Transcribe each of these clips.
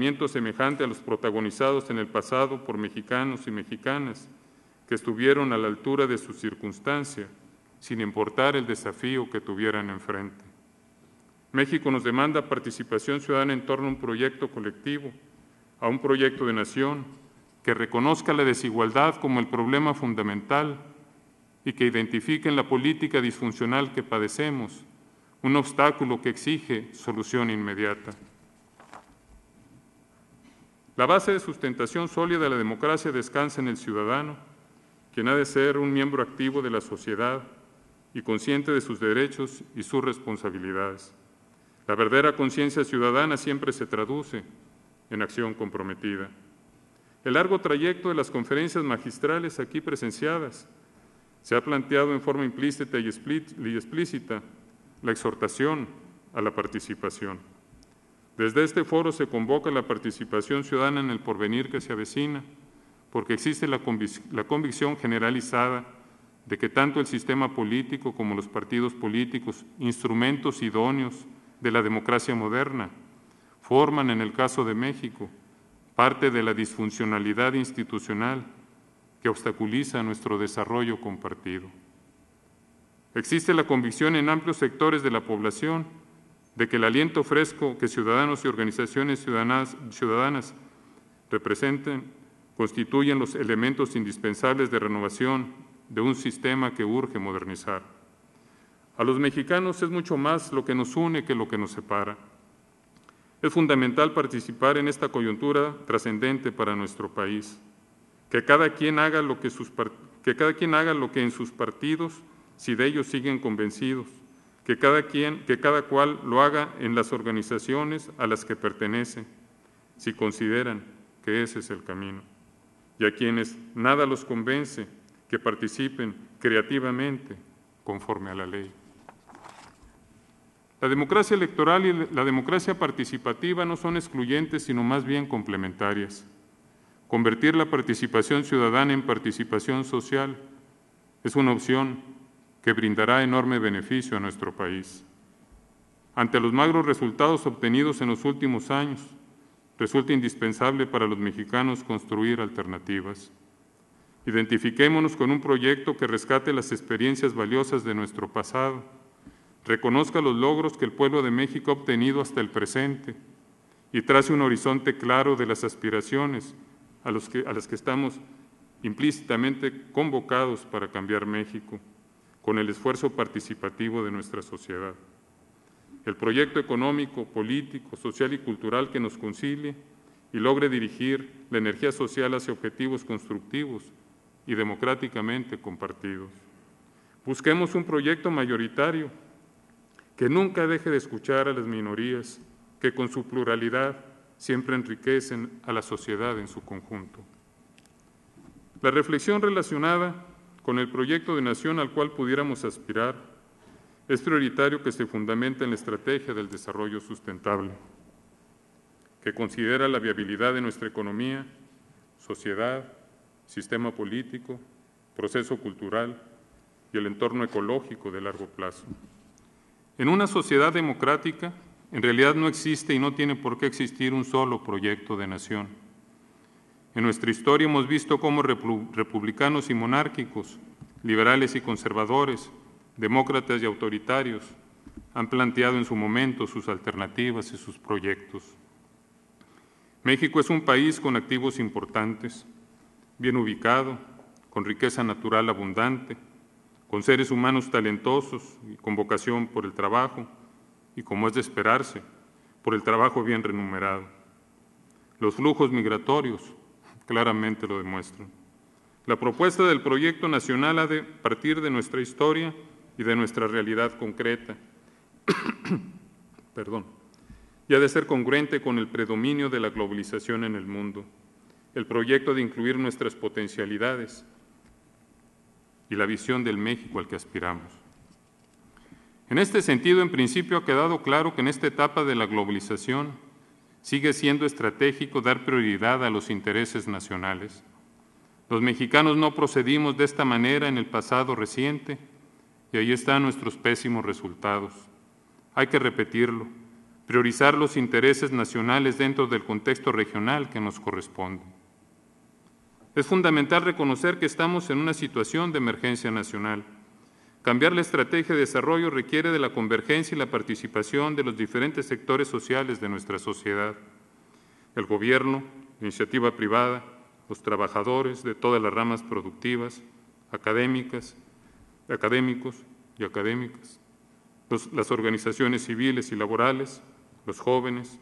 comportamiento semejante a los protagonizados en el pasado por mexicanos y mexicanas que estuvieron a la altura de su circunstancia, sin importar el desafío que tuvieran enfrente. México nos demanda participación ciudadana en torno a un proyecto colectivo, a un proyecto de nación que reconozca la desigualdad como el problema fundamental y que identifique en la política disfuncional que padecemos un obstáculo que exige solución inmediata. La base de sustentación sólida de la democracia descansa en el ciudadano, quien ha de ser un miembro activo de la sociedad y consciente de sus derechos y sus responsabilidades. La verdadera conciencia ciudadana siempre se traduce en acción comprometida. El largo trayecto de las conferencias magistrales aquí presenciadas se ha planteado en forma implícita y explícita la exhortación a la participación. Desde este foro se convoca la participación ciudadana en el porvenir que se avecina, porque existe la convicción generalizada de que tanto el sistema político como los partidos políticos, instrumentos idóneos de la democracia moderna, forman, en el caso de México, parte de la disfuncionalidad institucional que obstaculiza nuestro desarrollo compartido. Existe la convicción en amplios sectores de la población de que el aliento fresco que ciudadanos y organizaciones ciudadanas representen constituyen los elementos indispensables de renovación de un sistema que urge modernizar. A los mexicanos es mucho más lo que nos une que lo que nos separa. Es fundamental participar en esta coyuntura trascendente para nuestro país, que cada quien haga lo que en sus partidos, si de ellos siguen convencidos, que cada cual lo haga en las organizaciones a las que pertenece, si consideran que ese es el camino, y a quienes nada los convence, que participen creativamente conforme a la ley. La democracia electoral y la democracia participativa no son excluyentes, sino más bien complementarias. Convertir la participación ciudadana en participación social es una opción que brindará enorme beneficio a nuestro país. Ante los magros resultados obtenidos en los últimos años, resulta indispensable para los mexicanos construir alternativas. Identifiquémonos con un proyecto que rescate las experiencias valiosas de nuestro pasado, reconozca los logros que el pueblo de México ha obtenido hasta el presente y trace un horizonte claro de las aspiraciones a las que estamos implícitamente convocados para cambiar México, con el esfuerzo participativo de nuestra sociedad. El proyecto económico, político, social y cultural que nos concilie y logre dirigir la energía social hacia objetivos constructivos y democráticamente compartidos. Busquemos un proyecto mayoritario que nunca deje de escuchar a las minorías, que con su pluralidad siempre enriquecen a la sociedad en su conjunto. La reflexión relacionada con el proyecto de nación al cual pudiéramos aspirar es prioritario que se fundamente en la estrategia del desarrollo sustentable, que considera la viabilidad de nuestra economía, sociedad, sistema político, proceso cultural y el entorno ecológico de largo plazo. En una sociedad democrática, en realidad no existe y no tiene por qué existir un solo proyecto de nación. En nuestra historia hemos visto cómo republicanos y monárquicos, liberales y conservadores, demócratas y autoritarios han planteado en su momento sus alternativas y sus proyectos. México es un país con activos importantes, bien ubicado, con riqueza natural abundante, con seres humanos talentosos y con vocación por el trabajo y, como es de esperarse, por el trabajo bien remunerado. Los flujos migratorios claramente lo demuestran. La propuesta del proyecto nacional ha de partir de nuestra historia y de nuestra realidad concreta, y ha de ser congruente con el predominio de la globalización en el mundo. El proyecto de incluir nuestras potencialidades y la visión del México al que aspiramos. En este sentido, en principio, ha quedado claro que en esta etapa de la globalización sigue siendo estratégico dar prioridad a los intereses nacionales. Los mexicanos no procedimos de esta manera en el pasado reciente y ahí están nuestros pésimos resultados. Hay que repetirlo. priorizar los intereses nacionales dentro del contexto regional que nos corresponde. Es fundamental reconocer que estamos en una situación de emergencia nacional. Cambiar la estrategia de desarrollo requiere de la convergencia y la participación de los diferentes sectores sociales de nuestra sociedad. El gobierno, la iniciativa privada, los trabajadores de todas las ramas productivas, académicos y académicas, las organizaciones civiles y laborales, los jóvenes,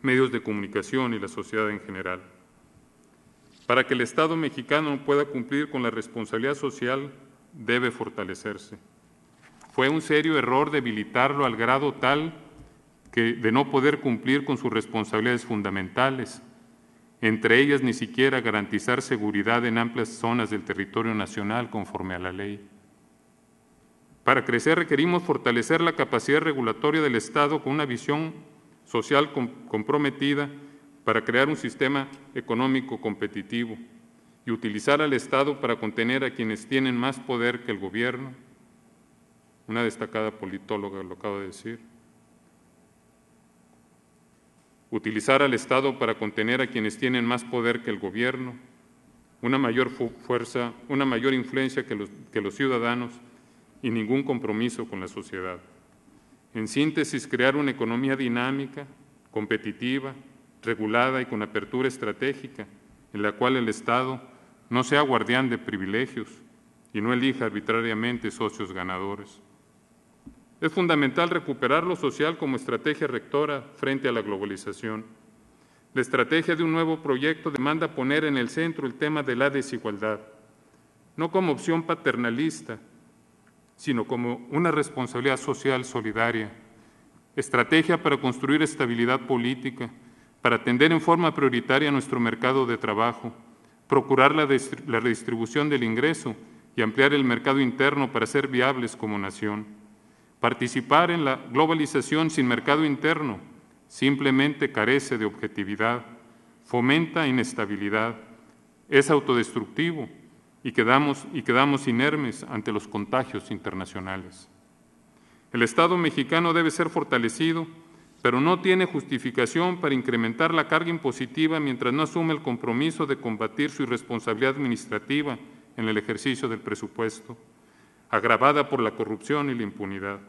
medios de comunicación y la sociedad en general. Para que el Estado mexicano pueda cumplir con la responsabilidad social, debe fortalecerse. Fue un serio error debilitarlo al grado tal de no poder cumplir con sus responsabilidades fundamentales, entre ellas ni siquiera garantizar seguridad en amplias zonas del territorio nacional conforme a la ley. Para crecer requerimos fortalecer la capacidad regulatoria del Estado con una visión social comprometida para crear un sistema económico competitivo y utilizar al Estado para contener a quienes tienen más poder que el gobierno. Una destacada politóloga lo acaba de decir. Utilizar al Estado para contener a quienes tienen más poder que el gobierno, una mayor fuerza, una mayor influencia que los ciudadanos y ningún compromiso con la sociedad. En síntesis, crear una economía dinámica, competitiva, regulada y con apertura estratégica, en la cual el Estado no sea guardián de privilegios y no elija arbitrariamente socios ganadores. Es fundamental recuperar lo social como estrategia rectora frente a la globalización. La estrategia de un nuevo proyecto demanda poner en el centro el tema de la desigualdad, no como opción paternalista, sino como una responsabilidad social solidaria, estrategia para construir estabilidad política, para atender en forma prioritaria nuestro mercado de trabajo, procurar la redistribución del ingreso y ampliar el mercado interno para ser viables como nación. Participar en la globalización sin mercado interno simplemente carece de objetividad, fomenta inestabilidad, es autodestructivo y quedamos inermes ante los contagios internacionales. El Estado mexicano debe ser fortalecido, pero no tiene justificación para incrementar la carga impositiva mientras no asume el compromiso de combatir su irresponsabilidad administrativa en el ejercicio del presupuesto, agravada por la corrupción y la impunidad.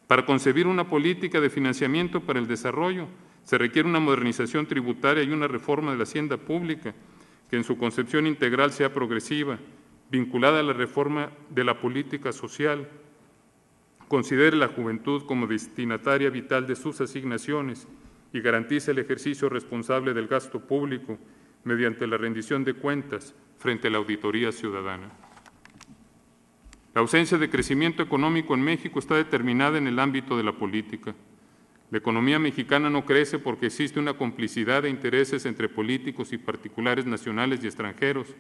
Para concebir una política de financiamiento para el desarrollo, se requiere una modernización tributaria y una reforma de la hacienda pública que en su concepción integral sea progresiva, vinculada a la reforma de la política social, considere la juventud como destinataria vital de sus asignaciones y garantice el ejercicio responsable del gasto público mediante la rendición de cuentas frente a la auditoría ciudadana. La ausencia de crecimiento económico en México está determinada en el ámbito de la política. La economía mexicana no crece porque existe una complicidad de intereses entre políticos y particulares nacionales y extranjeros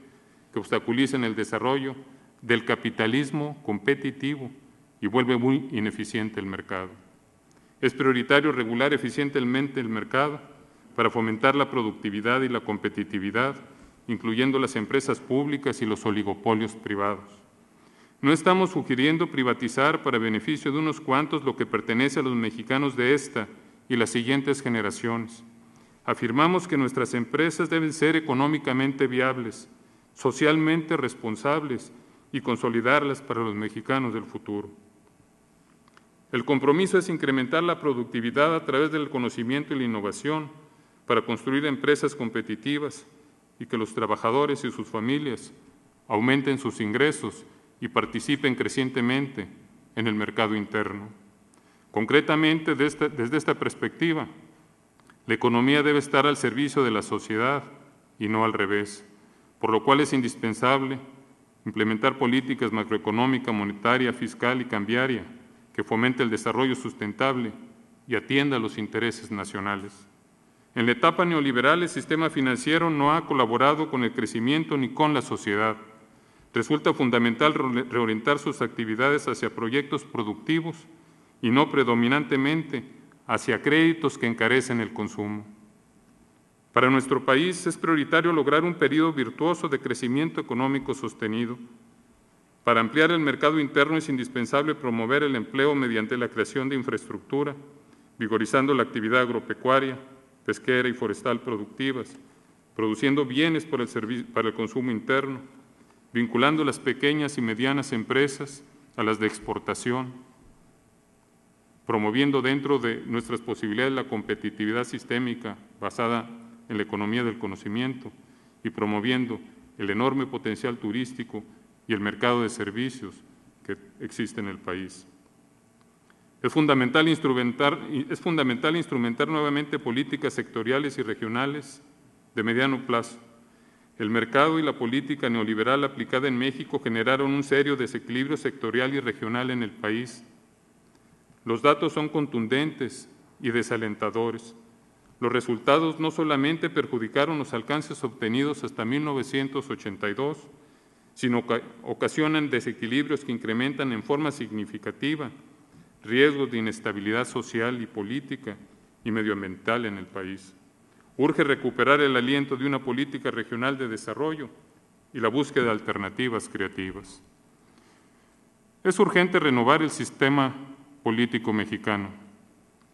que obstaculizan el desarrollo del capitalismo competitivo y vuelve muy ineficiente el mercado. Es prioritario regular eficientemente el mercado para fomentar la productividad y la competitividad, incluyendo las empresas públicas y los oligopolios privados. No estamos sugiriendo privatizar para beneficio de unos cuantos lo que pertenece a los mexicanos de esta y las siguientes generaciones. Afirmamos que nuestras empresas deben ser económicamente viables, socialmente responsables y consolidarlas para los mexicanos del futuro. El compromiso es incrementar la productividad a través del conocimiento y la innovación para construir empresas competitivas y que los trabajadores y sus familias aumenten sus ingresos y participen crecientemente en el mercado interno. Concretamente, desde esta perspectiva, la economía debe estar al servicio de la sociedad y no al revés, por lo cual es indispensable implementar políticas macroeconómica, monetaria, fiscal y cambiaria que fomente el desarrollo sustentable y atienda los intereses nacionales. En la etapa neoliberal, el sistema financiero no ha colaborado con el crecimiento ni con la sociedad. Resulta fundamental reorientar sus actividades hacia proyectos productivos y no predominantemente hacia créditos que encarecen el consumo. Para nuestro país es prioritario lograr un periodo virtuoso de crecimiento económico sostenido. Para ampliar el mercado interno es indispensable promover el empleo mediante la creación de infraestructura, vigorizando la actividad agropecuaria, pesquera y forestal productivas, produciendo bienes para el consumo interno, vinculando las pequeñas y medianas empresas a las de exportación, promoviendo dentro de nuestras posibilidades la competitividad sistémica basada en la economía del conocimiento y promoviendo el enorme potencial turístico y el mercado de servicios que existe en el país. Es fundamental instrumentar nuevamente políticas sectoriales y regionales de mediano plazo. El mercado y la política neoliberal aplicada en México generaron un serio desequilibrio sectorial y regional en el país. Los datos son contundentes y desalentadores. Los resultados no solamente perjudicaron los alcances obtenidos hasta 1982, sino que ocasionan desequilibrios que incrementan en forma significativa riesgos de inestabilidad social y política y medioambiental en el país. Urge recuperar el aliento de una política regional de desarrollo y la búsqueda de alternativas creativas. Es urgente renovar el sistema político mexicano.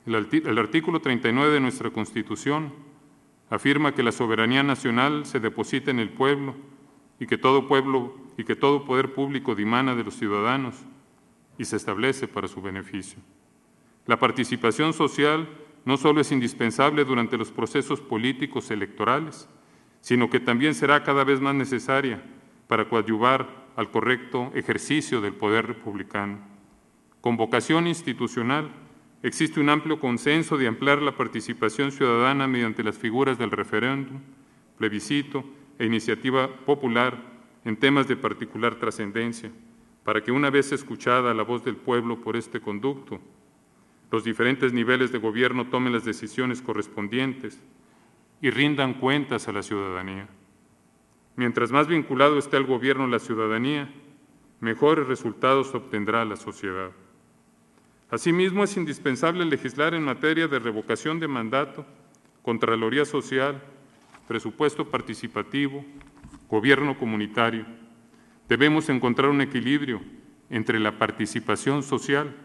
El artículo 39 de nuestra Constitución afirma que la soberanía nacional se deposita en el pueblo y que todo poder público dimana de los ciudadanos y se establece para su beneficio. La participación social no solo es indispensable durante los procesos políticos electorales, sino que también será cada vez más necesaria para coadyuvar al correcto ejercicio del poder republicano. Con vocación institucional, existe un amplio consenso de ampliar la participación ciudadana mediante las figuras del referéndum, plebiscito e iniciativa popular en temas de particular trascendencia, para que una vez escuchada la voz del pueblo por este conducto, los diferentes niveles de gobierno tomen las decisiones correspondientes y rindan cuentas a la ciudadanía. Mientras más vinculado esté el gobierno a la ciudadanía, mejores resultados obtendrá la sociedad. Asimismo, es indispensable legislar en materia de revocación de mandato, Contraloría Social, presupuesto participativo, gobierno comunitario. Debemos encontrar un equilibrio entre la participación social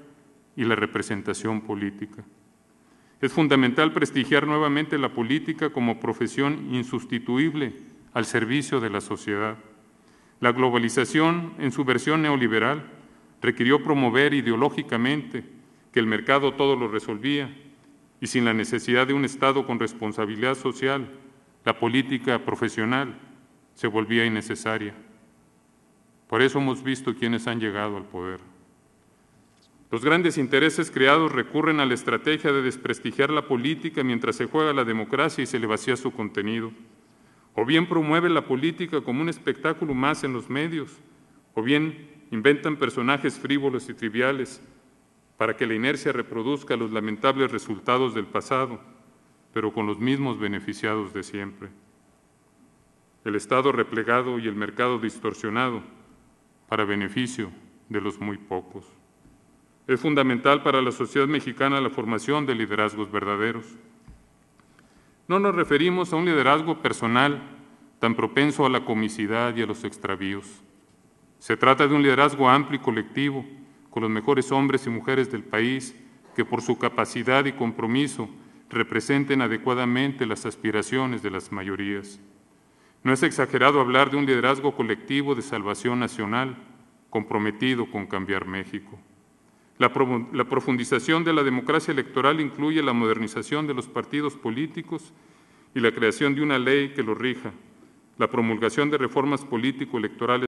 y la representación política. Es fundamental prestigiar nuevamente la política como profesión insustituible al servicio de la sociedad. La globalización, en su versión neoliberal, requirió promover ideológicamente que el mercado todo lo resolvía y sin la necesidad de un Estado con responsabilidad social, la política profesional se volvía innecesaria. Por eso hemos visto quienes han llegado al poder. Los grandes intereses creados recurren a la estrategia de desprestigiar la política mientras se juega la democracia y se le vacía su contenido. O bien promueven la política como un espectáculo más en los medios, o bien inventan personajes frívolos y triviales para que la inercia reproduzca los lamentables resultados del pasado, pero con los mismos beneficiados de siempre. El Estado replegado y el mercado distorsionado para beneficio de los muy pocos. Es fundamental para la sociedad mexicana la formación de liderazgos verdaderos. No nos referimos a un liderazgo personal tan propenso a la comicidad y a los extravíos. Se trata de un liderazgo amplio y colectivo, con los mejores hombres y mujeres del país que por su capacidad y compromiso representen adecuadamente las aspiraciones de las mayorías. No es exagerado hablar de un liderazgo colectivo de salvación nacional, comprometido con cambiar México. La profundización de la democracia electoral incluye la modernización de los partidos políticos y la creación de una ley que los rija, la promulgación de reformas político-electorales